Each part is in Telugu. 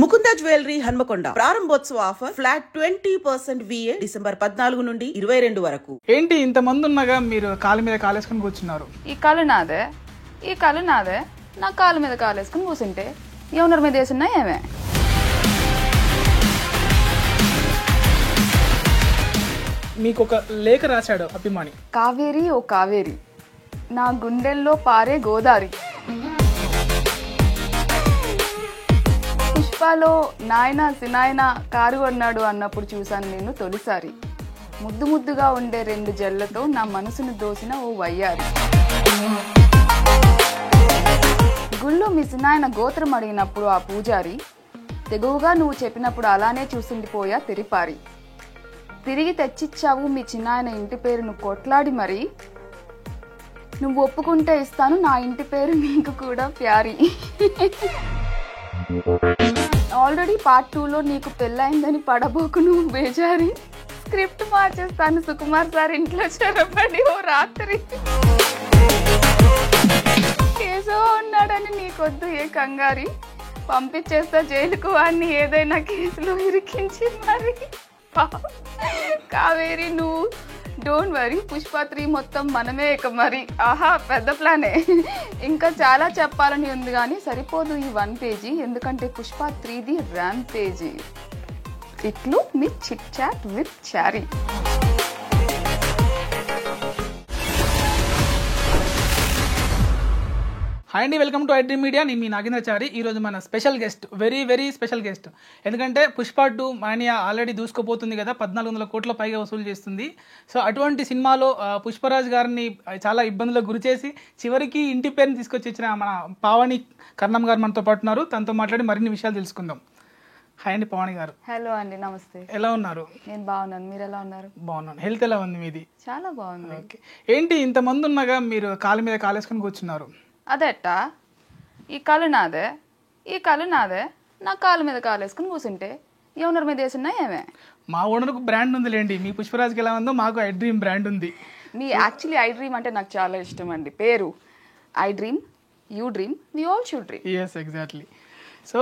ముకుంద జ్యువెలరీ హన్మకొండ ప్రారంభోత్సవ ఆఫర్ ఫ్లాట్ 20% VA డిసెంబర్ 14 నుండి 22 వరకు. ఏంటి ఇంతమంది ఉన్నాగా మీరు కాలు మీద కాలేసుకుని కూర్చున్నారు? ఈ కాలు నాదే, ఈ కాలు నాదే. నా కాలు మీద కాలేసుకుని కూర్చుంటే ఎవరి మీద వేసున్నా ఏమే? మీకు ఒక లేఖ రాశాడు అభిమాని. కావేరి ఓ కావేరి, నా గుండెల్లో పారే గోదారి. పుష్పలో నాయన సినాయన కారు అన్నాడు అన్నప్పుడు చూశాను నేను తొలిసారి. ముద్దు ముద్దుగా ఉండే 2 జళ్లతో నా మనసును దోసిన ఓ వయ్యారి. గుళ్ళో మీ సినాయన గోత్రం అడిగినప్పుడు ఆ పూజారి, తెగువగా నువ్వు చెప్పినప్పుడు అలానే చూసిండిపోయా తెరిపారి. తిరిగి తెచ్చిచ్చావు మీ చిన్నాయన ఇంటి పేరును కొట్లాడి మరి. నువ్వు ఒప్పుకుంటే ఇస్తాను నా ఇంటి పేరు నీకు కూడా ప్యారి. ఆల్రెడీ పార్ట్ 2లో నీకు పెళ్ళైందని పడబోకు నువ్వు బేజారి. స్క్రిప్ట్ మార్చేస్తాను సుకుమార్ సార్ ఇంట్లో చెరపడి ఓ రాత్రి. కేశవ ఉన్నాడని నీకొద్దు ఏ కంగారి, పంపించేస్తా జైలుకు వాడిని ఏదైనా కేసులో ఇరికించి మరి. కావేరి నువ్వు డోంట్ వరీ, పుష్ప 3 మొత్తం మనమే ఇక మరి. ఆహా పెద్ద ప్లానే. ఇంకా చాలా చెప్పాలని ఉంది కానీ సరిపోదు ఈ 1 పేజీ, ఎందుకంటే పుష్ప 3ది ర్యామ్ పేజీ. ఇట్లు మీ chit chat with Chari. Hi అండి, వెల్కమ్ టు ఐడ్రీమ్ మీడియా. నేను మీ నాగేంద్రచారి. ఈరోజు మన special guest, very special guest. ఎందుకంటే పుష్ప 2 మానియా ఆల్రెడీ దూసుకుపోతుంది కదా, 1400 కోట్ల పైగా వసూలు చేస్తుంది. సో అటువంటి సినిమాలో పుష్పరాజ్ గారిని చాలా ఇబ్బందులకు గురి చేసి చివరికి ఇంటి పేరుని తీసుకొచ్చి ఇచ్చిన మన పావని కర్ణం గారు మనతో పాటు ఉన్నారు. తనతో మాట్లాడి మరిన్ని విషయాలు తెలుసుకుందాం. హాయ్ అండి పావని గారు. హలో అండి, నమస్తే. ఎలా ఉన్నారు? నేను బాగున్నాను, మీరు ఎలా ఉన్నారు? బాగున్నాను. హెల్త్ ఎలా ఉంది మీది? చాలా బాగుంది. ఓకే. ఏంటి ఇంతమంది ఉన్నాగా మీరు కాలు మీద కాలేసుకుని కూర్చున్నారు? అదెట్టా? ఈ కాలు నాదే, ఈ కాలు నాదే. నా కాలు మీద కాలేసుకుని కూర్చుంటే ఎవరి మీద వేసున్నా ఏమే? మా ఓనర్కు బ్రాండ్ ఉందిలేండి. మీ పుష్పరాజ్కి ఎలా ఉందో మాకు ఐ డ్రీమ్ బ్రాండ్ ఉంది. మీ యాక్చువల్లీ ఐ డ్రీమ్ అంటే నాకు చాలా ఇష్టం అండి. పేరు I dream, you dream, we all should dream. Yes exactly. So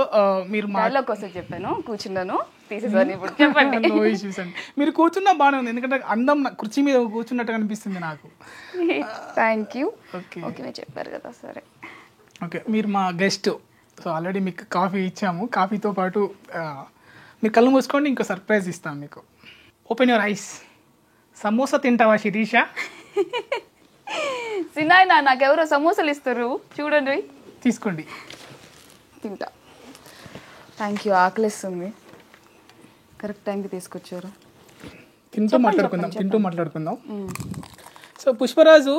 మీరు డైలాగ్ కోసం చెప్పాను, కూర్చున్నాను, తీసేసాను. ఇప్పుడు చెప్పండి. నో ఇష్యూస్ అండి. మీరు కూర్చున్నా బాగానే ఉంది, ఎందుకంటే అందం కుర్చీ మీద కూర్చున్నట్టు అనిపిస్తుంది నాకు. Thank you. ఓకే ఓకే, మీరు చెప్పారు కదా, సరే. ఓకే, మీరు మా గెస్ట్. సో ఆల్రెడీ మీకు కాఫీ ఇచ్చాము. కాఫీతో పాటు మీరు కళ్ళు మూసుకోండి, ఇంకో సర్ప్రైజ్ ఇస్తాం మీకు. Open your eyes. సమోసా తింటావా శిరీష? సినాయన నాకెవరో సమోసాలు ఇస్తారు, చూడండి. తీసుకోండి, తింటా. Thank you. ఆకలిస్తుంది. కరెక్ట్ టైంకి తీసుకొచ్చారు. తింటూ మాట్లాడుకుందాం. సో పుష్పరాజు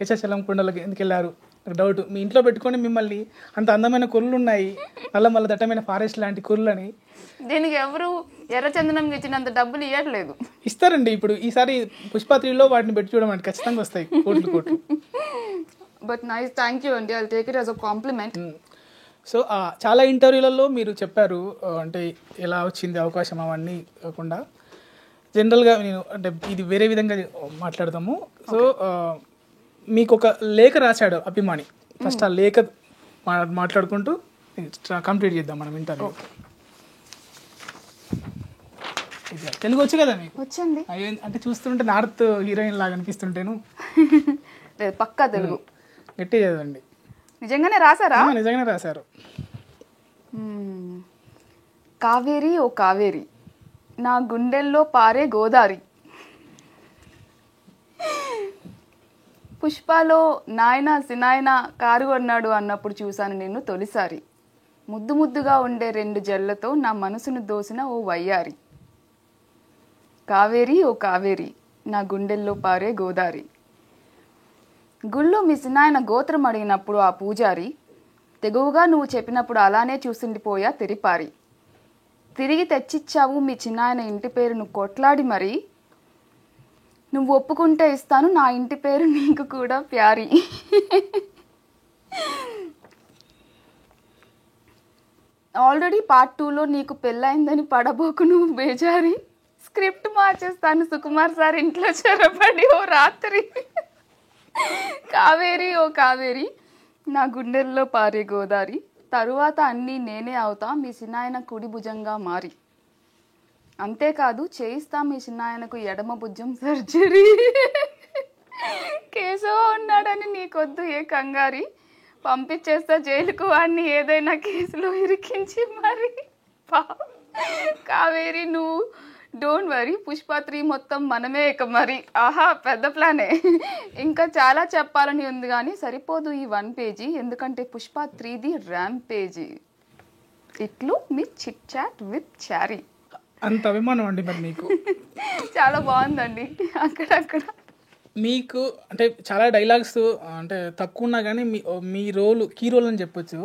యశాచలం కొండలకి ఎందుకు వెళ్ళారు? డౌట్. మీ ఇంట్లో పెట్టుకొని మిమ్మల్ని అంత అందమైన కుర్రలు ఉన్నాయి, నల్ల దట్టమైన ఫారెస్ట్ లాంటి కుర్రలని. దీనికి ఎవరు ఎర్రచందనం ఇచ్చినంత డబ్బులు ఇవ్వట్లేదు. ఇస్తారండి. ఇప్పుడు ఈసారి పుష్ప 3లో వాటిని పెట్టి చూడమంటే ఖచ్చితంగా వస్తాయి కోట్లు. బట్ నైస్, థ్యాంక్ యూ అండి. I'll take it as a compliment. So చాలా ఇంటర్వ్యూలలో మీరు చెప్పారు, అంటే ఎలా వచ్చింది అవకాశం అవన్నీ కాకుండా జనరల్గా నేను అంటే ఇది వేరే విధంగా మాట్లాడతాము. సో మీకు ఒక లేఖ రాశాడు అభిమాని. ఫస్ట్ ఆ లేఖ మాట్లాడుకుంటూ కంప్లీట్ చేద్దాం మనం ఇంటర్వ్యూ. తెలుగు వచ్చు కదా మీకు? వచ్చండి. అంటే చూస్తుంటే నార్త్ హీరోయిన్ లాగా అనిపిస్తుంటేను. పక్కా తెలుగు. గట్టి చదవండి. నిజంగానే రాశారా? నిజంగానే రాశారు. కావేరి ఓ కావేరి, నా గుండెల్లో పారే గోదారి. పుష్పలో నాయన సినాయన కారు అన్నాడు అన్నప్పుడు చూశాను నేను తొలిసారి. ముద్దు ముద్దుగా ఉండే 2 జళ్లతో నా మనసును దోసిన ఓ వయ్యారి. కావేరి ఓ కావేరి, నా గుండెల్లో పారే గోదారి. గుళ్ళో మీ సినాయన గోత్రం అడిగినప్పుడు ఆ పూజారి, తెగువగా నువ్వు చెప్పినప్పుడు అలానే చూసిండిపోయా తెరిపారి. తిరిగి తెచ్చిచ్చావు మీ చిన్నాయన ఇంటి పేరును కొట్లాడి మరి. నువ్వు ఒప్పుకుంటే ఇస్తాను నా ఇంటి పేరు నీకు కూడా ప్యారి. ఆల్రెడీ పార్ట్ 2లో నీకు పెళ్ళైందని పడబోకు నువ్వు బేజారి. స్క్రిప్ట్ మార్చేస్తాను సుకుమార్ సార్ ఇంట్లో చెరపడి ఓ రాత్రి. కావేరి ఓ కావేరి, నా గుండెల్లో పారే గోదారి. తరువాత అన్నీ నేనే అవుతా మీ చిన్నాయన కుడి భుజంగా మారి. అంతేకాదు చేయిస్తా మీ చిన్నాయనకు ఎడమ భుజం సర్జరీ. కేశవ ఉన్నాడని నీకొద్దు ఏ కంగారి, పంపించేస్తా జైలుకు వాడిని ఏదైనా కేసులో ఇరికించి మరి. కావేరి నువ్వు డోంట్ వరీ, పుష్ప 3 మొత్తం మనమే ఇక మరి. ఆహా పెద్ద ప్లానే. ఇంకా చాలా చెప్పాలని ఉంది కానీ సరిపోదు ఈ 1 పేజీ, ఎందుకంటే పుష్ప 3ది ర్యామ్ పేజీ. ఇట్లు మీ చిట్ చాట్ విత్ చారీ. అంత అభిమానం అండి మరి మీకు. చాలా బాగుందండి. అక్కడక్కడ మీకు అంటే చాలా డైలాగ్స్ అంటే తక్కువ ఉన్నా కానీ మీ కీ రోల్ అని చెప్పొచ్చు.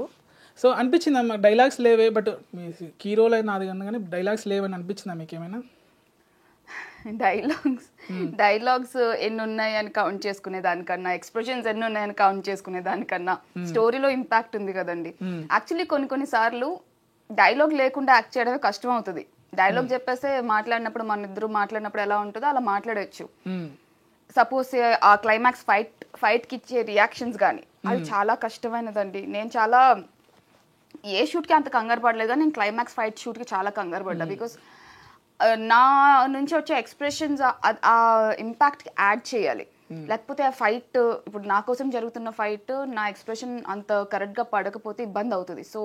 సో అనిపించిందా మాకు డైలాగ్స్ లేవే, బట్ మీ కీ రోల్ అయినా అది కానీ డైలాగ్స్ లేవని అనిపించిందా మీకు ఏమైనా? డైలాగ్స్ ఎన్ని ఉన్నాయని కౌంట్ చేసుకునే దానికన్నా, ఎక్స్ప్రెషన్స్ ఎన్ని ఉన్నాయని కౌంట్ చేసుకునే దానికన్నా స్టోరీలో ఇంపాక్ట్ ఉంది కదండి. యాక్చువల్లీ కొన్ని సార్లు డైలాగ్ లేకుండా యాక్ట్ చేయడమే కష్టం అవుతుంది. డైలాగ్ చెప్పేస్తే మాట్లాడినప్పుడు మన ఇద్దరు మాట్లాడినప్పుడు ఎలా ఉంటుందో అలా మాట్లాడచ్చు. సపోజ్ ఆ క్లైమాక్స్ ఫైట్కి ఇచ్చే రియాక్షన్స్ కానీ అది చాలా కష్టమైనదండి. నేను చాలా ఏ షూట్కి అంత కంగారు పడలేదు, నేను క్లైమాక్స్ ఫైట్ షూట్కి చాలా కంగారు పడ్డా. బికాస్ నా నుంచి వచ్చే ఎక్స్ప్రెషన్స్ ఆ ఇంపాక్ట్కి యాడ్ చేయాలి. లేకపోతే ఆ ఫైట్ ఇప్పుడు నా కోసం జరుగుతున్న ఫైట్ నా ఎక్స్ప్రెషన్ అంత కరెక్ట్గా పడకపోతే ఇబ్బంది అవుతుంది. సో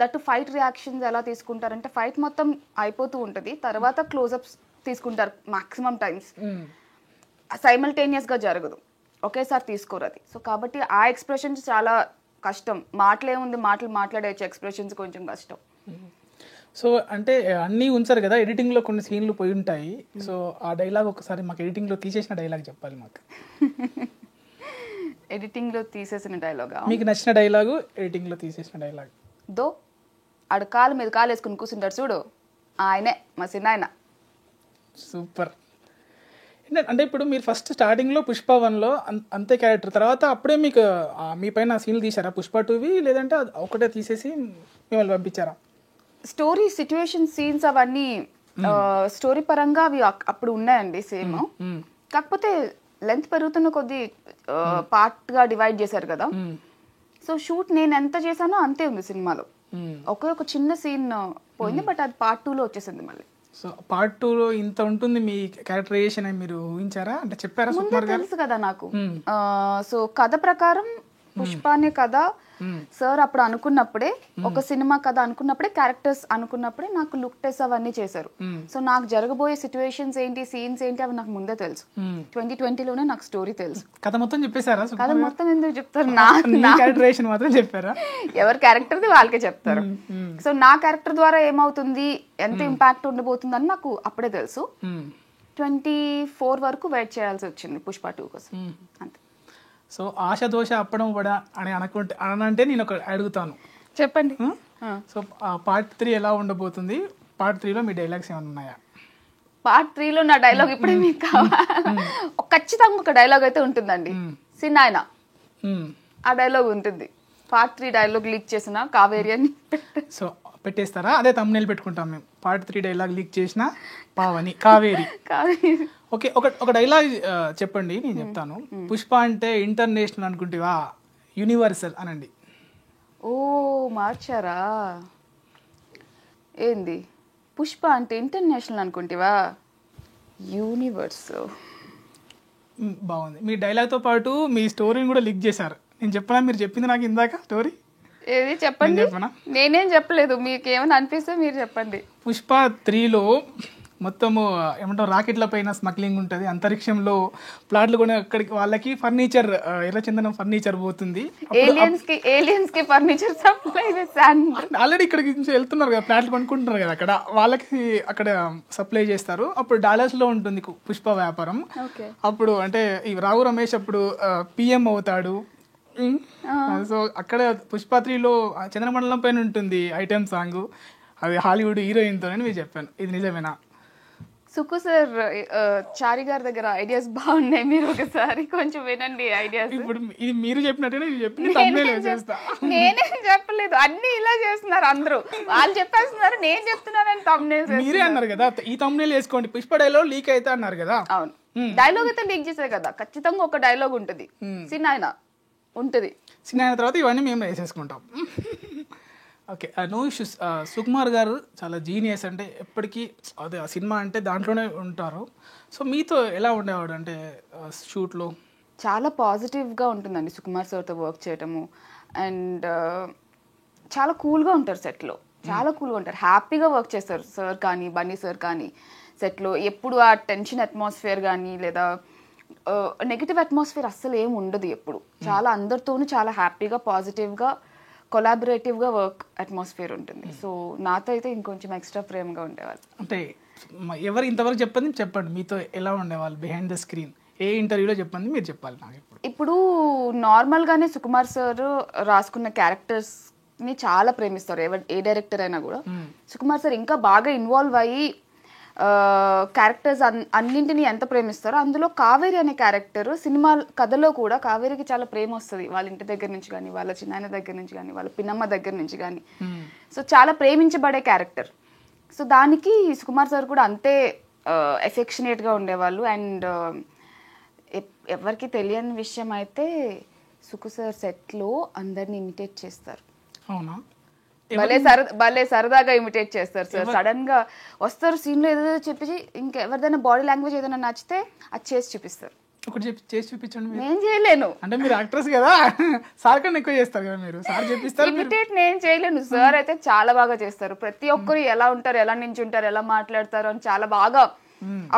దట్ ఫైట్ రియాక్షన్స్ ఎలా తీసుకుంటారంటే ఫైట్ మొత్తం అయిపోతూ ఉంటుంది, తర్వాత క్లోజప్స్ తీసుకుంటారు మాక్సిమం టైమ్స్. సైమల్టేనియస్గా జరగదు, ఒకేసారి తీసుకోరు అది. సో కాబట్టి ఆ ఎక్స్ప్రెషన్స్ చాలా కష్టం. మాటలేముంది, మాట్లాడేచ్చు, ఎక్స్ప్రెషన్స్ కొంచెం కష్టం. సో అంటే అన్నీ ఉంచారు కదా, ఎడిటింగ్లో కొన్ని సీన్లు పోయి ఉంటాయి. సో ఆ డైలాగ్ ఒకసారి మాకు ఎడిటింగ్లో తీసేసిన డైలాగ్ చెప్పాలి మాకు. ఎడిటింగ్లో తీసేసిన డైలాగా? మీకు నచ్చిన డైలాగు, ఎడిటింగ్లో తీసేసిన డైలాగ్. దో ఆడు కాలు మీద కాలు వేసుకుని కూర్చుంటాడు చూడు, ఆయనే మా చిన్నాయన. సూపర్. అంటే ఇప్పుడు మీరు ఫస్ట్ స్టార్టింగ్లో పుష్ప 1లో అంతే క్యారెక్టర్, తర్వాత అప్పుడే మీకు మీ పైన సీన్లు తీసారా పుష్ప 2వి, లేదంటే ఒకటే తీసేసి మిమ్మల్ని పంపించారా? స్టోరీ సిచ్యువేషన్ సీన్స్ అవన్నీ స్టోరీ పరంగా అవి అప్పుడు ఉన్నాయండి సేమ్. కాకపోతే లెంత్ పెరుగుతున్న కొద్దీ పార్ట్గా డివైడ్ చేశారు కదా. సో షూట్ నేను ఎంత చేశానో అంతే ఉంది సినిమాలో. ఒక చిన్న సీన్ పోయింది, బట్ అది పార్ట్ 2లో వచ్చేసింది మళ్ళీ. సో పార్ట్ 2లో ఇంత ఉంటుంది మీ క్యారెక్టరైజేషన్ అని మీరు ఊహించారా, అంటే చెప్పారా? ముందే తెలుసు కదా నాకు. సో కథ ప్రకారం పుష్ప అనే కథ సార్ అప్పుడు అనుకున్నప్పుడే, ఒక సినిమా కథ అనుకున్నప్పుడే, క్యారెక్టర్స్ అనుకున్నప్పుడే నాకు లుక్ టెస్ట్ అవన్నీ చేశారు. సో నాకు జరగబోయే సిచ్యువేషన్స్ ఏంటి, సీన్స్ ఏంటి అవి నాకు ముందే తెలుసు. 2020లోనే నాకు స్టోరీ తెలుసు. కథ మొత్తం చెప్పేశారా? కథ మొత్తం ఎందుకు చెప్తారు, క్యారెక్టరైజేషన్ మాత్రం చెప్పారా? ఎవరి క్యారెక్టర్ది వాళ్ళకే చెప్తారు. సో నా క్యారెక్టర్ ద్వారా ఏమవుతుంది, ఎంత ఇంపాక్ట్ ఉండబోతుందని నాకు అప్పుడే తెలుసు. 24 వరకు వెయిట్ చేయాల్సి వచ్చింది పుష్ప 2 కోసం, అంతే. సో ఆశ దోష అప్పడం వడా అని అనంటే నేను ఒక అడుగుతాను, చెప్పండి. సో పార్ట్ 3 ఎలా ఉండబోతుంది? పార్ట్ 3లో మీ డైలాగ్స్ ఏమైనా ఉన్నాయా? పార్ట్ 3లో నా డైలాగ్ ఇప్పుడే మీకు కావాలి. ఖచ్చితంగా ఒక డైలాగ్ అయితే ఉంటుందండి, సిన్నాయన. ఆ డైలాగ్ ఉంటుంది. పార్ట్ 3 డైలాగ్ లీక్ చేసిన కావేరి అని సో పెట్టేస్తారా? అదే thumbnail పెట్టుకుంటాం మేము, పార్ట్ 3 డైలాగ్ లీక్ చేసిన పావని కావేరి. ఓకే, ఒక డైలాగ్ చెప్పండి, నేను చెప్తాను. పుష్ప అంటే ఇంటర్నేషనల్ అనుకుంటేవా యూనివర్సల్ అనండి. ఓ మార్చారా ఏంది? పుష్ప అంటే ఇంటర్నేషనల్ అనుకుంటేవా యూనివర్స్. బాగుంది. మీ డైలాగ్తో పాటు మీ స్టోరీని కూడా లీక్ చేశారు. నేను చెప్పనా? మీరు చెప్పింది నాకు ఇందాక స్టోరీ ఏది చెప్పండి. నేనేం చెప్పలేదు, మీకు ఏమైనా అనిపిస్తే మీరు చెప్పండి. పుష్ప 3లో మొత్తము ఏమంటారు, రాకెట్ల పైన స్మగ్లింగ్ ఉంటుంది, అంతరిక్షంలో ప్లాట్లు కూడా అక్కడికి వాళ్ళకి ఫర్నిచర్, ఎర్రచందనం ఫర్నిచర్ పోతుంది. ఏలియన్స్ కి ఫర్నిచర్ సప్లై ఆల్రెడీ ఇక్కడికి నుంచి వెళ్తున్నారు కదా, ప్లాట్లు కొనుక్కుంటున్నారు కదా, అక్కడ వాళ్ళకి అక్కడ సప్లై చేస్తారు. అప్పుడు డాలర్స్ లో ఉంటుంది పుష్ప వ్యాపారం. అప్పుడు అంటే ఈ రావు రమేష్ అప్పుడు పిఎం అవుతాడు. సో అక్కడ పుష్ప 3లో చంద్రమండలం పైన ఉంటుంది ఐటెం సాంగ్, అది హాలీవుడ్ హీరోయిన్తో అని మీరు చెప్పాను. ఇది నిజమేనా? సుకు సార్, చారి గారి దగ్గర ఐడియాస్ బాగున్నాయి, మీరు ఒకసారి కొంచెం వినండి ఐడియాస్. ఇప్పుడు ఇది మీరు చెప్పినట్టే నేనేం చెప్పలేదు, అన్ని ఇలా చేస్తున్నారు అందరూ. వాళ్ళు చెప్పేస్తున్నారు, నేను చెప్తున్నానని thumbnails మీరే అన్నారు కదా, ఈ thumbnail వేసుకోండి పుష్ప డైలాగ్ లీక్ అయితే అన్నారు కదా. అవును, డైలాగ్ అయితే లీక్ చేసే కదా, ఖచ్చితంగా ఒక డైలాగ్ ఉంటుంది. సిన్నాయన ఉంటుంది, సినిమా తర్వాత ఇవన్నీ మేము వేసేసుకుంటాం. Okay, no issues. Sukumar garu చాలా జీనియస్, అంటే ఎప్పటికీ అదే ఆ సినిమా అంటే దాంట్లోనే ఉంటారు. సో మీతో ఎలా ఉండేవాడు అంటే షూట్లో? చాలా పాజిటివ్గా ఉంటుందండి సుకుమార్ సార్తో వర్క్ చేయటము. అండ్ చాలా కూల్గా ఉంటారు సెట్లో, చాలా కూల్గా ఉంటారు, హ్యాపీగా వర్క్ చేస్తారు సార్ కానీ బన్నీ సార్ కానీ సెట్లో. ఎప్పుడు ఆ టెన్షన్ అట్మాస్ఫియర్ కానీ లేదా నెగిటివ్ అట్మాస్ఫియర్ అస్సలు ఏమి ఉండదు ఎప్పుడు. చాలా అందరితోనూ చాలా హ్యాపీగా పాజిటివ్గా కొలాబరేటివ్గా వర్క్ అట్మాస్ఫియర్ ఉంటుంది. సో నాతో అయితే ఇంకొంచెం ఎక్స్ట్రా ప్రేమగా ఉండేవాళ్ళు. అంటే ఎవరు ఇంతవరకు చెప్పండి మీతో ఎలా ఉండేవాళ్ళు బిహైండ్ ద స్క్రీన్? ఏ ఇంటర్వ్యూలో చెప్పండి, మీరు చెప్పాలి నాకు. ఇప్పుడు నార్మల్గానే సుకుమార్ సార్ రాసుకున్న క్యారెక్టర్స్ని చాలా ప్రేమిస్తారు ఏ డైరెక్టర్ అయినా కూడా. సుకుమార్ సార్ ఇంకా బాగా ఇన్వాల్వ్ అయ్యి క్యారెక్టర్స్ అన్నింటినీ ఎంత ప్రేమిస్తారో, అందులో కావేరి అనే క్యారెక్టర్ సినిమా కథలో కూడా కావేరికి చాలా ప్రేమ వస్తుంది వాళ్ళ ఇంటి దగ్గర నుంచి కానీ, వాళ్ళ చిన్నాయన దగ్గర నుంచి కానీ, వాళ్ళ పిన్నమ్మ దగ్గర నుంచి కానీ. సో చాలా ప్రేమించబడే క్యారెక్టర్. సో దానికి సుకుమార్ సార్ కూడా అంతే ఎఫెక్షనేట్గా ఉండేవాళ్ళు. అండ్ ఎవరికి తెలియని విషయం అయితే సుకు సార్ సెట్లో అందరిని ఇమిటేట్ చేస్తారు. అవునా? భలే సరదాగా ఇమిటేట్ చేస్తారు సార్. సడన్ గా వస్తారు సీన్లో ఏదో చెప్పి ఇంకెవరిదైనా బాడీ లాంగ్వేజ్ ఏదైనా నచ్చితే అది చేసి చూపిస్తారు. ఒకటి చేసి చూపించండి. నేను చేయలేను, అంటే మీరు యాక్ట్రెస్ కదా, సార్ కన్నా ఎక్కువ చేస్తారు కదా మీరు. సార్ చెప్పిస్తారు, ఇమిటేట్ నేను చేయలేను. సార్ అయితే చాలా బాగా చేస్తారు. ప్రతి ఒక్కరు ఎలా ఉంటారు, ఎలా నించుంటారు, ఎలా మాట్లాడతారు అని చాలా బాగా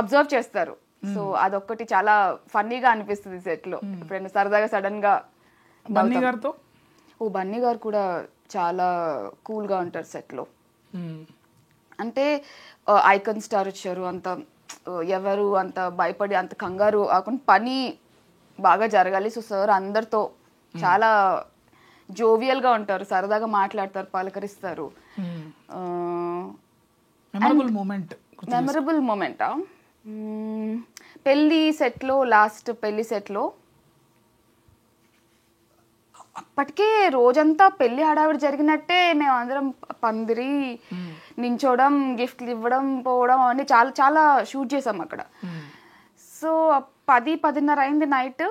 అబ్జర్వ్ చేస్తారు. సో అదొక్కటి చాలా ఫన్నీగా అనిపిస్తుంది సెట్ లో. ఎప్పుడైనా సరదాగా సడన్ గా బన్నీ గారితో బన్నీ గారు కూడా చాలా కూల్ గా ఉంటారు సెట్ లో. అంటే ఐకాన్ స్టార్ వచ్చారు, అంత ఎవరు అంత భయపడి అంత కంగారు కాకుండా పని బాగా జరగాలి. సో సార్ అందరితో చాలా జోవియల్ గా ఉంటారు, సరదాగా మాట్లాడతారు, పలకరిస్తారు. మెమరబుల్ మూమెంటా? పెళ్లి సెట్లో, లాస్ట్ పెళ్లి సెట్లో అప్పటికే రోజంతా పెళ్లి హడావిడి జరిగినట్టే మేము అందరం పందిరి నించోవడం, గిఫ్ట్లు ఇవ్వడం, పోవడం అవన్నీ చాలా చాలా షూట్ చేసాం అక్కడ. సో 10-10:30 అయింది నైట్.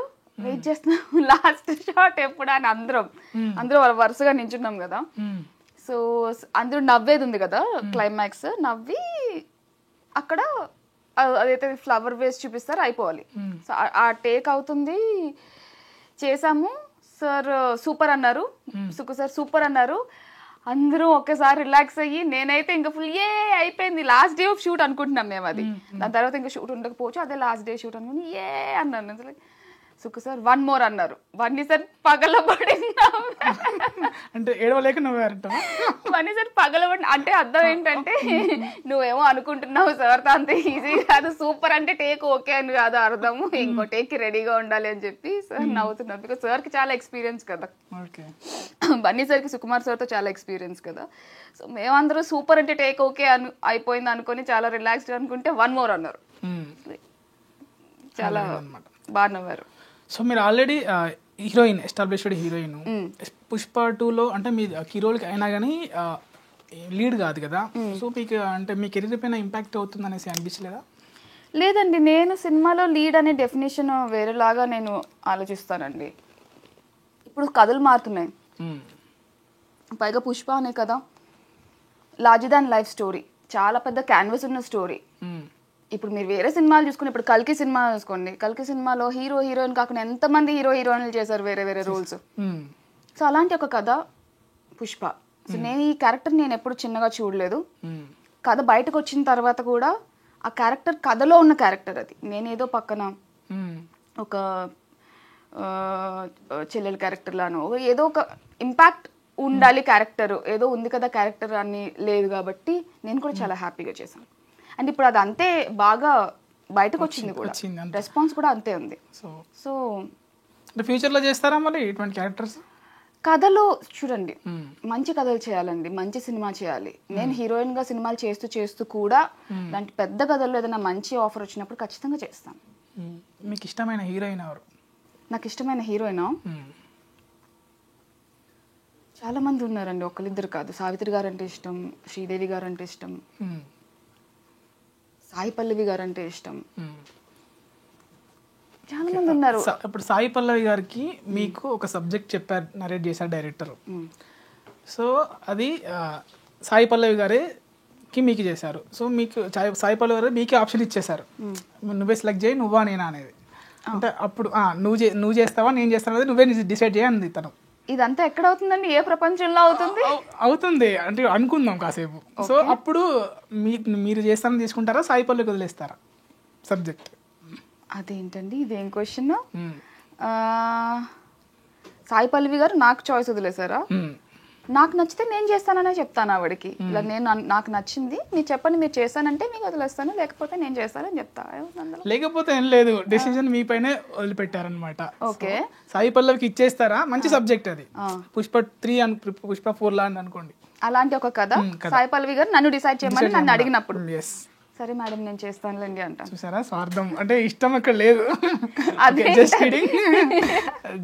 వెయిట్ చేస్తున్నాం లాస్ట్ షాట్ ఎప్పుడు అని అందరూ వరుసగా నించున్నాం కదా. సో అందరూ నవ్వేది ఉంది కదా, క్లైమాక్స్ నవ్వి అక్కడ అదైతే ఫ్లవర్ వేస్ట్ చూపిస్తారు, అయిపోవాలి. సో ఆ టేక్ అవుతుంది, చేసాము. సార్ సూపర్ అన్నారు, సుకు సార్ సూపర్ అన్నారు. అందరూ ఒకేసారి రిలాక్స్ అయ్యి, నేనైతే ఇంకా ఫుల్ అయిపోయింది. లాస్ట్ డే ఆఫ్ షూట్ అనుకుంటున్నాం మేము అది. దాని తర్వాత ఇంకా షూట్ ఉండకపోవచ్చు, అదే లాస్ట్ డే షూట్ అనుకుని అన్నాను. అసలు సుకు సార్ 1 more అన్నారు. 1 సార్ పగలబడింది, అంటే ఏడవలేక నవ్వారంట. 1 సార్ పగలబడి అంటే అర్థం ఏంటంటే నువ్వేమో అనుకుంటున్నావు సార్ అంత ఈజీ కాదు, సూపర్ అంటే టేక్ ఓకే అని కాదు అర్థము, ఇంకో టేక్ కి రెడీగా ఉండాలి అని చెప్పి సార్ నవ్వుతున్నారు. బికాస్ సార్కి చాలా ఎక్స్పీరియన్స్ కదా, బన్నీ సార్కి సుకుమార్ సార్తో చాలా ఎక్స్పీరియన్స్ కదా. సో మేమందరూ సూపర్ అంటే టేక్ ఓకే అయిపోయింది అనుకొని చాలా రిలాక్స్డ్ అనుకుంటే 1 more అన్నారు. చాలా బాగా నవ్వారు. సో మీరు already heroine, established heroine. Pushpa 2లో అంటే మీ హీరోలకి అయినా కానీ లీడ్ కాదు కదా. సో మీకు అంటే మీ కెరీర్ పైన ఇంపాక్ట్ అవుతుంది అనేసి అనిపించలేదా? లేదండి, నేను సినిమాలో లీడ్ అనే డెఫినేషన్ వేరేలాగా నేను ఆలోచిస్తానండి. ఇప్పుడు కథలు మారుతున్నాయి, పైగా పుష్ప అనే కదా లార్జర్ దాన్ లైఫ్ స్టోరీ, చాలా పెద్ద క్యాన్వస్ ఉన్న స్టోరీ. ఇప్పుడు మీరు వేరే సినిమాలు చూసుకుని, ఇప్పుడు కల్కి సినిమా చూసుకోండి, కల్కి సినిమాలో హీరో హీరోయిన్ కాకుండా ఎంతమంది హీరోయిన్లు చేశారు వేరే వేరే రోల్స్. సో అలాంటి ఒక కథ పుష్ప. సో నేను ఈ క్యారెక్టర్ నేను ఎప్పుడు చిన్నగా చూడలేదు. కథ బయటకు వచ్చిన తర్వాత కూడా ఆ క్యారెక్టర్ కథలో ఉన్న క్యారెక్టర్ అది. నేనేదో పక్కన ఒక చెల్లెల క్యారెక్టర్ లాను ఏదో ఒక ఇంపాక్ట్ ఉండాలి క్యారెక్టర్, ఏదో ఉంది కదా క్యారెక్టర్ అని లేదు కాబట్టి నేను కూడా చాలా హ్యాపీగా చేశాను. అండ్ ఇప్పుడు అది అంతే బాగా బయటకు వచ్చింది కూడా, రెస్పాన్స్ కూడా అంతే ఉంది. సో ఫ్యూచర్లో చేస్తారా మరి ఇటువంటి క్యారెక్టర్స్? కథలో చూడండి, మంచి కథలు చేయాలండి, మంచి సినిమా చేయాలి. నేను హీరోయిన్గా సినిమాలు చేస్తూ చేస్తూ కూడా లాంటి పెద్ద కథల్లో ఏదైనా మంచి ఆఫర్ వచ్చినప్పుడు ఖచ్చితంగా చేస్తాను. మీకు ఇష్టమైన హీరోయిన్ ఎవరు? నాకు ఇష్టమైన హీరోయినా చాలా మంది ఉన్నారండి, ఒకరిద్దరు కాదు. సావిత్రి గారు అంటే ఇష్టం, శ్రీదేవి గారు అంటే ఇష్టం, సాయి పల్లవి గారు అంటే ఇష్టం, చాలా మంది ఉన్నారు. ఇప్పుడు సాయి పల్లవి గారికి మీకు ఒక సబ్జెక్ట్ చెప్పారు, నరేట్ చేశారు డైరెక్టర్. సో అది సాయి పల్లవి గారికి మీకు చేశారు. సో మీకు సాయి పల్లవి గారు మీకే ఆప్షన్ ఇచ్చేశారు, నువ్వే సెలెక్ట్ చేయి, నువ్వా నేనా అనేది. అంటే అప్పుడు నువ్వు చేస్తావా నేను చేస్తాను అనేది నువ్వే డిసైడ్ చేయండి తను. ఇదంతా ఎక్కడ అవుతుందండి, ఏ ప్రపంచంలో అవుతుంది? అవుతుంది అంటే అనుకుందాం కాసేపు. సో అప్పుడు మీరు చేస్తానని తీసుకుంటారా, సాయి పల్లవికి వదిలేస్తారా సబ్జెక్ట్? అదేంటండి, ఇదేం క్వశ్చన్? సాయి పల్లవి గారు నాకు చాయిస్ వదిలేసారా? నాకు నచ్చితే నేను చేస్తాననే చెప్తాను ఆవిడకి, ఇలా నాకు నచ్చింది మీరు చెప్పండి, మీరు చేస్తానంటే మీకు వదిలేస్తాను, లేకపోతే నేను చేస్తానని చెప్తా. లేకపోతే ఏం లేదు, డెసిజన్ మీ పైనే వదిలిపెట్టారనమాట. ఓకే, సాయి పల్లవికి ఇచ్చేస్తారా? మంచి సబ్జెక్ట్ అది, పుష్ప 3 పుష్ప 4 లా అని అనుకోండి. అలాంటి ఒక కథ సాయి పల్లవి గారు నన్ను డిసైడ్ చేయమని నన్ను అడిగినప్పుడు సరే మేడం నేను చేస్తానులేండి అంట. చూసారా స్వార్థం అంటే ఇష్టం అక్కడ లేదు.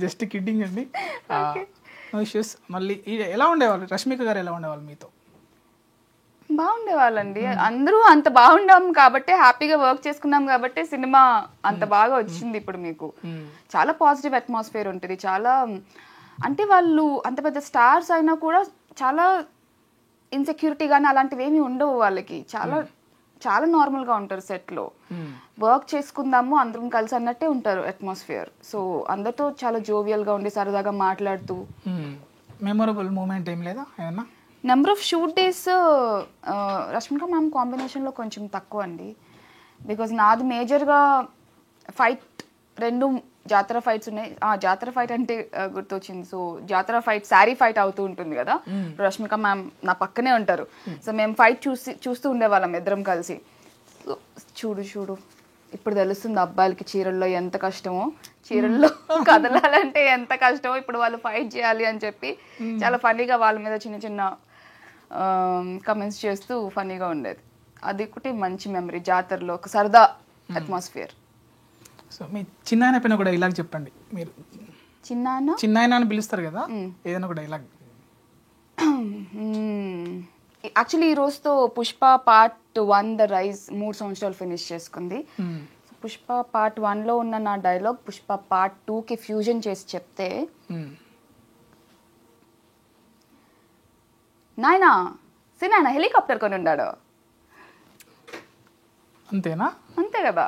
జస్ట్ కిడ్డింగ్ అండి. ఇష్యూస్. మళ్ళీ ఎలా ఉండేవాళ్ళు రష్మిక గారు, ఎలా ఉండేవాళ్ళు మీతో? బాగుండేవాళ్ళండి, అందరూ అంత బాగుండాం కాబట్టి, హ్యాపీగా వర్క్ చేసుకున్నాం కాబట్టి సినిమా అంత బాగా వచ్చింది. ఇప్పుడు మీకు చాలా పాజిటివ్ అట్మాస్ఫియర్ ఉంటుంది. చాలా అంటే వాళ్ళు అంత పెద్ద స్టార్స్ అయినా కూడా చాలా ఇన్సెక్యూరిటీ కానీ అలాంటివి ఏమి ఉండవు వాళ్ళకి. చాలా చాలా నార్మల్గా ఉంటారు సెట్లో. వర్క్ చేసుకుందాము అందరం కలిసి అన్నట్టే ఉంటారు అట్మాస్ఫియర్. సో అందరితో చాలా జోవియల్గా ఉండి సరదాగా మాట్లాడుతూ. మెమొరబుల్ మూమెంట్ ఏం లేదా ఏమన్నా? Number of shoot days Rashmika ma'am కాంబినేషన్లో కొంచెం తక్కువ అండి. బికాజ్ నాది మేజర్గా ఫైట్ 2 జాతర ఫైట్స్ ఉన్నాయి. జాతర ఫైట్ అంటే గుర్తొచ్చింది. సో జాతర ఫైట్ శారీ ఫైట్ అవుతూ ఉంటుంది కదా, రష్మిక మ్యామ్ నా పక్కనే ఉంటారు. సో మేము ఫైట్ చూస్తూ ఉండేవాళ్ళం ఇద్దరం కలిసి. చూడు ఇప్పుడు తెలుస్తుంది అబ్బాయిలకి చీరల్లో ఎంత కష్టమో, చీరల్లో కదలాలంటే ఎంత కష్టమో, ఇప్పుడు వాళ్ళు ఫైట్ చేయాలి అని చెప్పి చాలా ఫన్నీగా వాళ్ళ మీద చిన్న చిన్న కమెంట్స్ చేస్తూ ఫన్నీగా ఉండేది. అది ఒకటి మంచి మెమరీ జాతరలో, ఒక సరదా అట్మాస్ఫియర్. సో మీ చిన్నాయన పైన కూడా ఇలాగ చెప్పండి. మీరు చిన్నాయన అని పిలుస్తారు కదా, ఏదైనా కూడా ఇలాగ. యాక్చువల్లీ ఈ రోజుతో పుష్ప పార్ట్ 1 ద రైజ్ 3 సంవత్సరాలు ఫినిష్ చేసుకుంది. పుష్ప పార్ట్ 1లో ఉన్న నా డైలాగ్ పుష్ప పార్ట్ 2కి ఫ్యూజన్ చేసి చెప్తే, నాయనా సినాయన హెలికాప్టర్ కొని ఉన్నాడు. అంతేనా? అంతే కదా.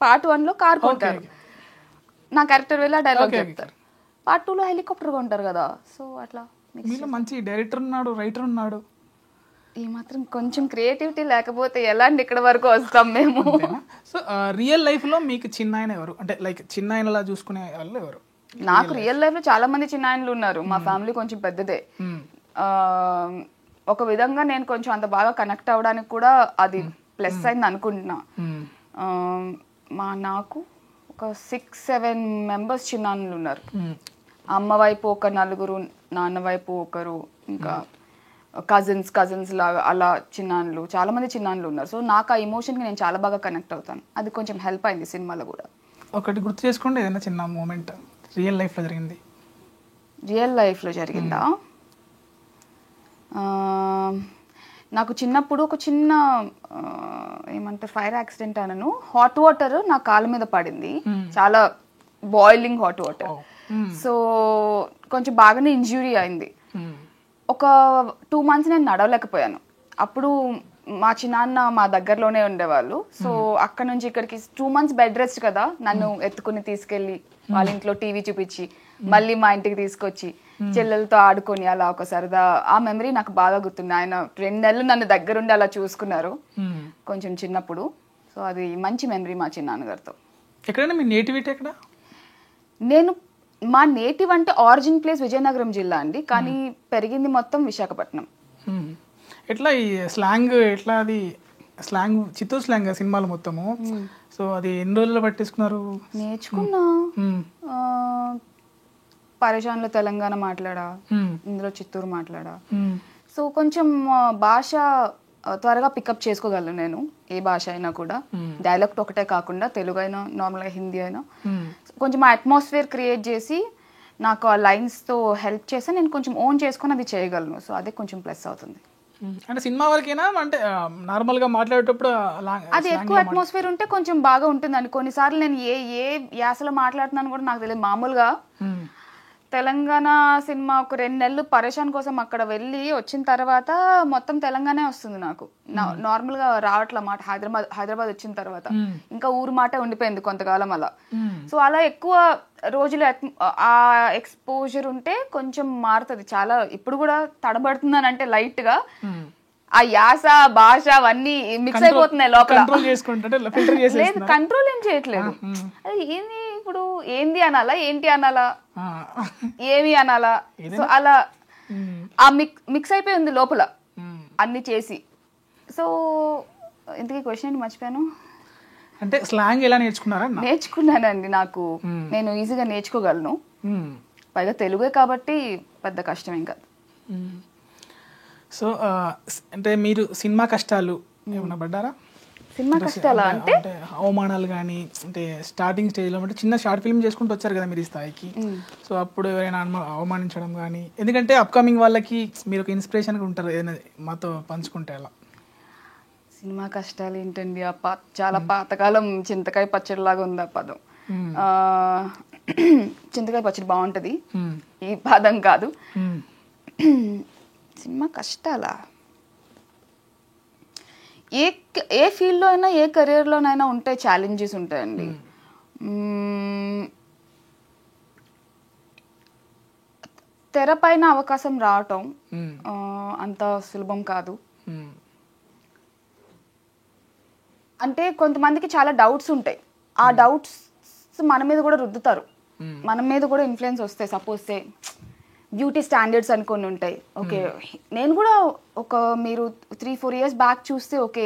పార్ట్ 1లో కార్ కొంటారు, నా క్యారెక్టర్ వెళ్ళి ఆ డైలాగ్ చెప్తారు. పార్ట్ 2లో హెలికాప్టర్ కొంటారు కదా. సో అట్లా మంచి డైరెక్టర్ ఉన్నాడు, రైటర్ ఉన్నాడు. ఈ మాత్రం కొంచెం క్రియేటివిటీ లేకపోతే ఎలా అండి ఇక్కడ వరకు వస్తాం మేము. సో రియల్ లైఫ్ లో మీకు చిన్నాయన ఎవరు? అంటే లైక్ చిన్నాయనలా చూసుకునే వాళ్ళు ఎవరు? నాకు రియల్ లైఫ్ లో చాలా మంది చిన్నాయనలు ఉన్నారు. మా ఫ్యామిలీ కొంచెం పెద్దదే. ఒక విధంగా నేను కొంచెం అంత బాగా కనెక్ట్ అవ్వడానికి కూడా అది ప్లస్ అయింది అనుకుంటున్నా. నాకు ఒక 6-7 మెంబర్స్ చిన్నాన్నలు ఉన్నారు. అమ్మ వైపు ఒక 4, నాన్న వైపు ఒకరు, ఇంకా కజిన్స్ లాగా అలా చిన్నాన్నలు, చాలా మంది చిన్నాన్నలు ఉన్నారు. సో నాకు ఆ ఎమోషన్కి నేను చాలా బాగా కనెక్ట్ అవుతాను. అది కొంచెం హెల్ప్ అయింది సినిమాలో కూడా. ఒకటి గుర్తు చేసుకోండి, ఏదైనా చిన్న మూమెంట్ రియల్ లైఫ్లో జరిగింది. రియల్ లైఫ్లో జరిగిందా? నాకు చిన్నప్పుడు ఒక చిన్న ఏమంటారు ఫైర్ యాక్సిడెంట్ అనను, హాట్ వాటర్ నా కాళ్ళ మీద పడింది, చాలా బాయిలింగ్ హాట్ వాటర్. సో కొంచెం బాగానే ఇంజ్యూరీ అయింది. ఒక 2 months నేను నడవలేకపోయాను. అప్పుడు మా చిన్నాన్న మా దగ్గరలోనే ఉండేవాళ్ళు. సో అక్కడ నుంచి ఇక్కడికి 2 months బెడ్ రెస్ట్ కదా, నన్ను ఎత్తుకుని తీసుకెళ్ళి వాళ్ళ ఇంట్లో టీవీ చూపించి మళ్ళీ మా ఇంటికి తీసుకొచ్చి చెల్లెలతో ఆడుకొని అలా ఒక సరదా, ఆ మెమరీ నాకు బాగా గుర్తుంది. ఆయన 2 నెలలు నన్ను దగ్గరుండి అలా చూసుకున్నారు కొంచెం చిన్నప్పుడు. సో అది మంచి మెమరీ మా చిన్నాన్నగారితో. ఎక్కడైనా మీ నేటివిటీ ఎక్కడ? మా నేటివ్ అంటే ఆరిజిన్ ప్లేస్ విజయనగరం జిల్లా అండి, కానీ పెరిగింది మొత్తం విశాఖపట్నం. ఎట్లా ఈ స్లాంగ్, ఎట్లా అది స్లాంగ్, చిత్తూరు స్లాంగ్ సినిమాలు మొత్తము. సో అది ఎన్ని రోజుల్లో పట్టేసుకున్నారు? నేర్చుకున్నా. పరేషాన్లో తెలంగాణ మాట్లాడా, ఇందులో చిత్తూరు మాట్లాడా. సో కొంచెం భాష త్వరగా పికప్ చేసుకోగలను నేను, ఏ భాష అయినా కూడా. డైలెక్ట్ ఒకటే కాకుండా తెలుగు అయినా, నార్మల్గా హిందీ అయినా కొంచెం ఆ అట్మాస్ఫియర్ క్రియేట్ చేసి నాకు ఆ లైన్స్తో హెల్ప్ చేస్తే నేను కొంచెం ఓన్ చేసుకొని అది చేయగలను. సో అదే కొంచెం ప్లస్ అవుతుంది. అంటే సినిమా వరకేనా, అంటే నార్మల్గా మాట్లాడేటప్పుడు అది ఎక్కువ అట్మాస్ఫియర్ ఉంటే కొంచెం బాగా ఉంటుందండి. కొన్నిసార్లు నేను ఏ యాసలో మాట్లాడుతున్నాను కూడా నాకు తెలియదు. మామూలుగా తెలంగాణ సినిమా ఒక 2 నెలలు పరేషాన్ కోసం అక్కడ వెళ్ళి వచ్చిన తర్వాత మొత్తం తెలంగాణే వస్తుంది నాకు. నార్మల్ గా రావట్ల మాట హైదరాబాద్ వచ్చిన తర్వాత ఇంకా ఊరు మాట ఉండిపోయింది కొంతకాలం అలా. సో అలా ఎక్కువ రోజులు ఆ ఎక్స్పోజర్ ఉంటే కొంచెం మారుతుంది చాలా. ఇప్పుడు కూడా తడబడుతున్నాను అంటే లైట్ గా ఆ యాస భాష అవన్నీ మిక్స్ అయిపోతున్నాయి లోపల. లేదు కంట్రోల్ ఏం చేయట్లేదు. ఏంది ఇప్పుడు ఏంది అనాలా ఏంటి అనాలా ఏమి అనాలా, సో అలా ఆ మిక్స్ అయిపోయి ఉంది లోపల అన్ని చేసి. సో ఇంతకీ క్వశ్చన్ ఏంటి మర్చిపోయాను. అంటే స్లాంగ్ ఎలా నేర్చుకున్నారా? నేర్చుకున్నానండి, నాకు నేను ఈజీగా నేర్చుకోగలను. పైగా తెలుగే కాబట్టి పెద్ద కష్టం ఏం కాదు. సో అంటే మీరు సినిమా కష్టాలు ఏమైనా పడ్డారా? సినిమా కష్టాలా అంటే అవమానాలు కానీ, అంటే స్టార్టింగ్ స్టేజ్లో అంటే చిన్న షార్ట్ ఫిల్మ్ చేసుకుంటూ వచ్చారు కదా మీరు ఈ స్థాయికి. సో అప్పుడు ఎవరైనా అవమానించడం కానీ, ఎందుకంటే అప్కమింగ్ వాళ్ళకి మీరు ఒక ఇన్స్పిరేషన్గా ఉంటారు, ఏదైనా మాతో పంచుకుంటే అలా. సినిమా కష్టాలు ఏంటండి, చాలా పాతకాలం చింతకాయ పచ్చడి లాగా ఉంది ఆ పదం. చింతకాయ పచ్చడి బాగుంటది, ఈ పదం కాదు. సినిమా కష్టాలా ఏ ఫీల్డ్లో అయినా ఏ కెరీర్లోనైనా ఉంటాయి, ఛాలెంజెస్ ఉంటాయండి. తెర పైన అవకాశం రావటం అంత సులభం కాదు. అంటే కొంతమందికి చాలా డౌట్స్ ఉంటాయి, ఆ డౌట్స్ మన మీద కూడా రుద్దుతారు, మన మీద కూడా ఇన్ఫ్లుయెన్స్ వస్తాయి. సపోజ్ బ్యూటీ స్టాండర్డ్స్ అని కొన్ని ఉంటాయి. ఓకే, నేను కూడా ఒక మీరు 3-4 years బ్యాక్ చూస్తే ఓకే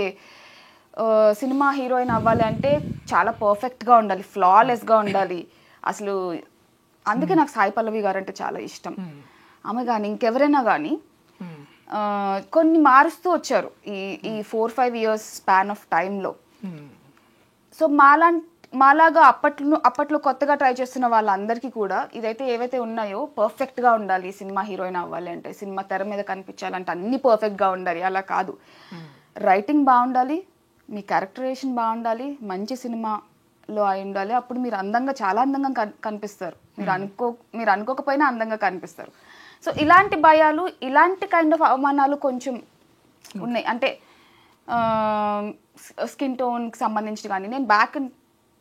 సినిమా హీరోయిన్ అవ్వాలి అంటే చాలా పర్ఫెక్ట్గా ఉండాలి, ఫ్లాలెస్గా ఉండాలి అసలు. అందుకే నాకు సాయి పల్లవి గారు అంటే చాలా ఇష్టం. ఆమె కానీ ఇంకెవరైనా కానీ కొన్ని మారుస్తూ వచ్చారు ఈ 4-5 years స్పాన్ ఆఫ్ టైంలో. సో మాలాగా అప్పట్లో కొత్తగా ట్రై చేస్తున్న వాళ్ళందరికీ కూడా ఇదైతే ఏవైతే ఉన్నాయో పర్ఫెక్ట్గా ఉండాలి, సినిమా హీరోయిన్ అవ్వాలి అంటే, సినిమా తెర మీద కనిపించాలంటే అన్ని పర్ఫెక్ట్గా ఉండాలి. అలా కాదు, రైటింగ్ బాగుండాలి, మీ క్యారెక్టరేషన్ బాగుండాలి, మంచి సినిమాలో అయి ఉండాలి. అప్పుడు మీరు చాలా అందంగా కనిపిస్తారు, మీరు అనుకోకపోయినా అందంగా కనిపిస్తారు. సో ఇలాంటి భయాలు, ఇలాంటి కైండ్ ఆఫ్ అవమానాలు కొంచెం ఉన్నాయి. అంటే స్కిన్ టోన్కి సంబంధించి కానీ, నేను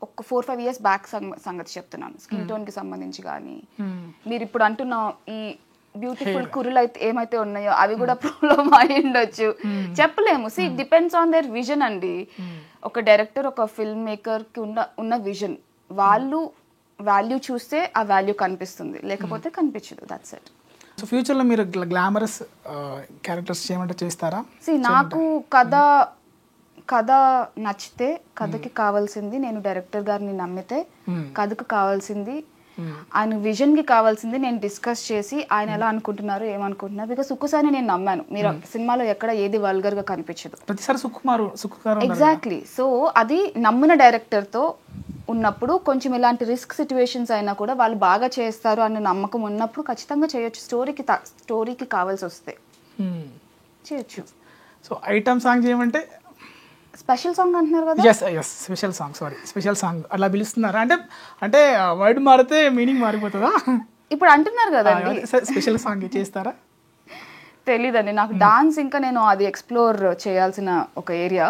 ఒక 4-5 years బ్యాక్ సంగతి చెప్తున్నాను. స్కిన్ టోన్కి సంబంధించి కానీ, మీరు ఇప్పుడు అంటున్న ఈ బ్యూటిఫుల్ కురులు అయితే ఏమైతే ఉన్నాయో అవి కూడా ప్రాబ్లమ్ అయి ఉండొచ్చు, చెప్పలేము. See depends on their vision అండి. ఒక డైరెక్టర్, ఒక ఫిల్మ్ మేకర్కి ఉన్న విజన్, వాళ్ళు వాల్యూ చూస్తే ఆ వాల్యూ కనిపిస్తుంది, లేకపోతే కనిపించదు. That's it. సో ఫ్యూచర్లో మీరు గ్లామరస్ క్యారెక్టర్స్ చేయమంటే చేస్తారా? సి నాకు కథ నచ్చితే, కథకి కావాల్సింది, నేను డైరెక్టర్ గారిని నమ్మితే కథకు కావాల్సింది, ఆయన విజన్కి కావాల్సింది నేను డిస్కస్ చేసి ఆయన ఎలా అనుకుంటున్నారు, ఏమనుకుంటున్నారు. బికాస్ సుక్కుసారి నేను నమ్మాను, మీరు సినిమాలో ఎక్కడ ఏది వల్గర్గా కనిపించదు, ప్రతిసారి ఎగ్జాక్ట్లీ. సో అది నమ్మిన డైరెక్టర్తో ఉన్నప్పుడు కొంచెం ఇలాంటి రిస్క్ సిచ్యువేషన్స్ అయినా కూడా వాళ్ళు బాగా చేస్తారు అన్న నమ్మకం ఉన్నప్పుడు ఖచ్చితంగా చేయొచ్చు. స్టోరీకి కావాల్సి వస్తే చేయొచ్చు. సో ఐటమ్ సాంగ్ చేయమంటే స్పెషల్ సాంగ్ అంటున్నారు కదా? స్పెషల్ సాంగ్ అలా పిలుస్తున్నారా? అంటే వర్డ్ మారితే మీనింగ్ మారిపోతుందా? ఇప్పుడు అంటున్నారు కదండి, స్పెషల్ సాంగ్ చేస్తారా? తెలీదండి నాకు. డాన్స్ ఇంకా నేను అది ఎక్స్ప్లోర్ చేయాల్సిన ఒక ఏరియా.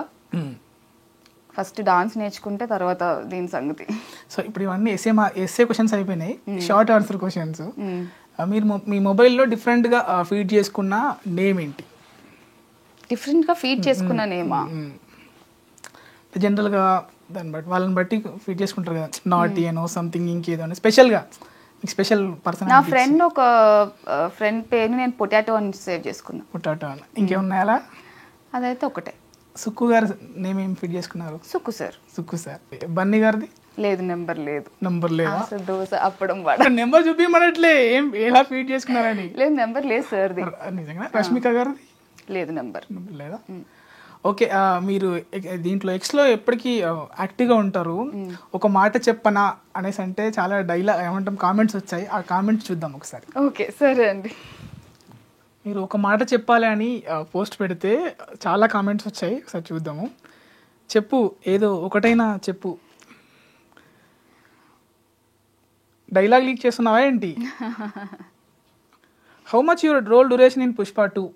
ఫస్ట్ డాన్స్ నేర్చుకుంటే తర్వాత దీని సంగతి. సో ఇప్పుడు ఇవన్నీ ఎస్ఏ క్వశ్చన్స్ అయిపోయినాయి, షార్ట్ ఆన్సర్ క్వశ్చన్స్. మీరు మీ మొబైల్లో డిఫరెంట్గా ఫీడ్ చేసుకున్న నేమ్ ఏంటి? డిఫరెంట్గా ఫీడ్ చేసుకున్న నేమా? జనరల్గా వాళ్ళని బట్టి ఫీడ్ చేసుకుంటారు కదా, నాట్ అనో సంథింగ్ ఇంకేదో అని స్పెషల్గా స్పెషల్ పర్సన్. నా ఒక ఫ్రెండ్ పేరుని నేను పొటాటో అని సేవ్ చేసుకున్నా. పొటాటో అని ఇంకేమున్నాయి అలా? అదైతే ఒకటే. సుక్కు గారు నేమ్ ఏం ఫీడ్ చేసుకున్నారు? సుక్కు సార్. బన్నీ గారిది? లేదు, నెంబర్ లేదు. దోశ అప్పడం నెంబర్ చూపించమనట్లే ఏం ఎలా ఫీడ్ చేసుకున్నారని? లేదు, నెంబర్ లేదు సార్ది. నిజంగా? రష్మిక గారిది? లేదు, నెంబర్ లేదా? ఓకే, మీరు దీంట్లో ఎక్స్లో ఎప్పటికీ యాక్టివ్గా ఉంటారు. ఒక మాట చెప్పనా అనేసి అంటే చాలా ఏమంటాం కామెంట్స్ వచ్చాయి, ఆ కామెంట్స్ చూద్దాం ఒకసారి. ఓకే, సరే అండి. మీరు ఒక మాట చెప్పాలి అని పోస్ట్ పెడితే చాలా కామెంట్స్ వచ్చాయి, ఒకసారి చూద్దాము. చెప్పు, ఏదో ఒకటైనా చెప్పు. డైలాగ్ లీక్ చేస్తున్నావా ఏంటి? How much your role duration in Pushpa 2?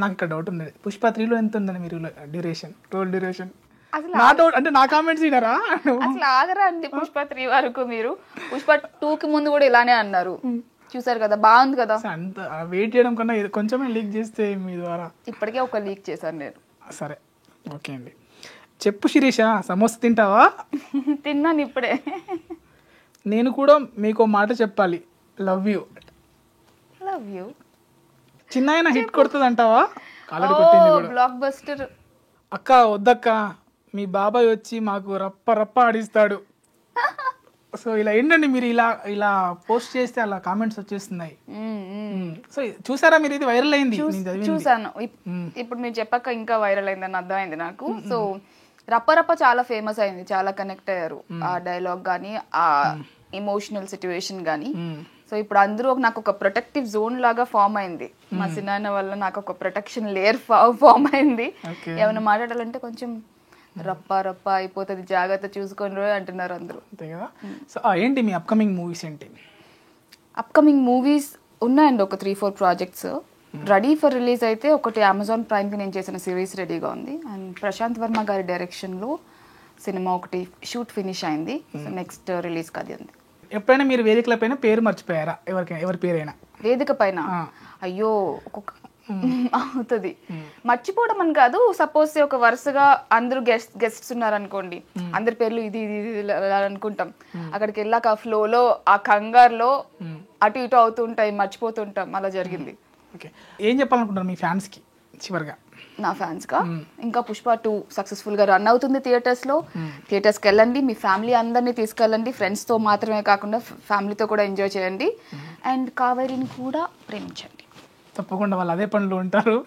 నాకు ఇక్కడ డౌట్ ఉంది, పుష్ప 3లో ఎంత ఉందని మీరు డ్యూరేషన్, రోల్ డ్యూరేషన్? అసలు నా డౌట్ అంటే నా కామెంట్స్ వినరా? అసలు ఆగరా అండి పుష్ప 3 వరకు? మీరు పుష్ప 2కి ముందు కూడా ఇలానే అన్నారు, చూసారు కదా, బాగుంది కదా. అంత వెయిట్ చేయడం కన్నా కొంచెమే లీక్ చేస్తే మీ ద్వారా. ఇప్పటికే ఒక లీక్ చేశాను నేను. సరే ఓకే అండి. చెప్పు శిరీష, సమోసా తింటావా? తిన్నాను ఇప్పుడే. నేను కూడా మీకు మాట చెప్పాలి, లవ్ యూ. Love you. చిన్న హిట్ కొడుతుంది అంటావా? ఆల్రెడీ కొట్టింది కూడా. Block buster. అక్క వద్దక్క, మీ బాబాయ్ వచ్చి మాకు రప్ప రప్ప ఆడిస్తాడు. సో ఇలా ఏంటండి మీరు ఇలా ఇలా పోస్ట్ చేస్తే అలా కామెంట్స్ వచ్చేస్తున్నాయి. సో చూసారా మీరు? ఇది వైరల్ అయింది. చూసాను. ఇప్పుడు మీరు చెప్పాక ఇంకా వైరల్ అయిందని అర్థమైంది నాకు. సో రప్ప చాలా ఫేమస్ అయింది, చాలా కనెక్ట్ అయ్యారు ఆ డైలాగ్ కానీ, ఆ ఎమోషనల్ సిచ్యువేషన్ కానీ. సో ఇప్పుడు అందరూ నాకు ఒక ప్రొటెక్టివ్ జోన్ లాగా ఫామ్ అయింది. మా సినాన్న వల్ల నాకు ఒక ప్రొటెక్షన్ లేయర్ ఫామ్ అయింది. ఏమైనా మాట్లాడాలంటే కొంచెం రప్ప అయిపోతుంది, జాగ్రత్త చూసుకొని అంటున్నారు అందరూ. అంతే కదా. సో ఏంటి మీ అప్కమింగ్ మూవీస్ ఏంటి? అప్కమింగ్ మూవీస్ ఉన్నాయండి, ఒక 3-4 ప్రాజెక్ట్స్ రెడీ ఫర్ రిలీజ్. అయితే ఒకటి అమెజాన్ ప్రైమ్కి నేను చేసిన సిరీస్ రెడీగా ఉంది, అండ్ ప్రశాంత్ వర్మ గారి డైరెక్షన్లో సినిమా ఒకటి షూట్ ఫినిష్ అయింది. సో నెక్స్ట్ రిలీజ్కి అది ఉంది. ఎప్పుడైనా మీరు వేదికల పైన పేరు మర్చిపోయారా? ఎవరి పేరైనా వేదిక పైన? అయ్యో ఒక్కొక్క అవుతుంది, మర్చిపోవడం అని కాదు. సపోజ్ ఒక వరుసగా అందరూ గెస్ట్స్ ఉన్నారనుకోండి, అందరి పేర్లు ఇది అనుకుంటాం. అక్కడికి వెళ్ళాక ఆ ఫ్లోలో, ఆ కంగారులో అటు ఇటు అవుతుంటాయి, మర్చిపోతుంటాం. అలా జరిగింది. ఓకే, ఏం చెప్పాలనుకుంటారు మీ ఫ్యాన్స్కి చివరిగా? నా ఫ్యాన్స్గా ఇంకా పుష్ప 2 సక్సెస్ఫుల్గా రన్ అవుతుంది థియేటర్స్కి వెళ్ళండి, మీ ఫ్యామిలీ అందరినీ తీసుకెళ్ళండి. ఫ్రెండ్స్తో మాత్రమే కాకుండా ఫ్యామిలీతో కూడా ఎంజాయ్ చేయండి, అండ్ కావేరిని కూడా ప్రేమించండి. తప్పకుండా, వాళ్ళు అదే పనులు ఉంటారు,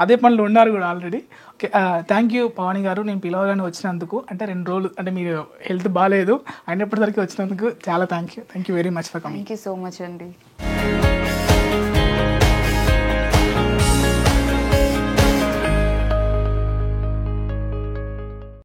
అదే పనులు ఉన్నారు కూడా ఆల్రెడీ. ఓకే, థ్యాంక్ యూ పవాని గారు, నేను పిలవగానే వచ్చినందుకు. అంటే 2 రోజులు అంటే మీరు హెల్త్ బాగాలేదు అయినప్పటికీ వచ్చినందుకు చాలా thank you very much for coming. Thank you so much అండి.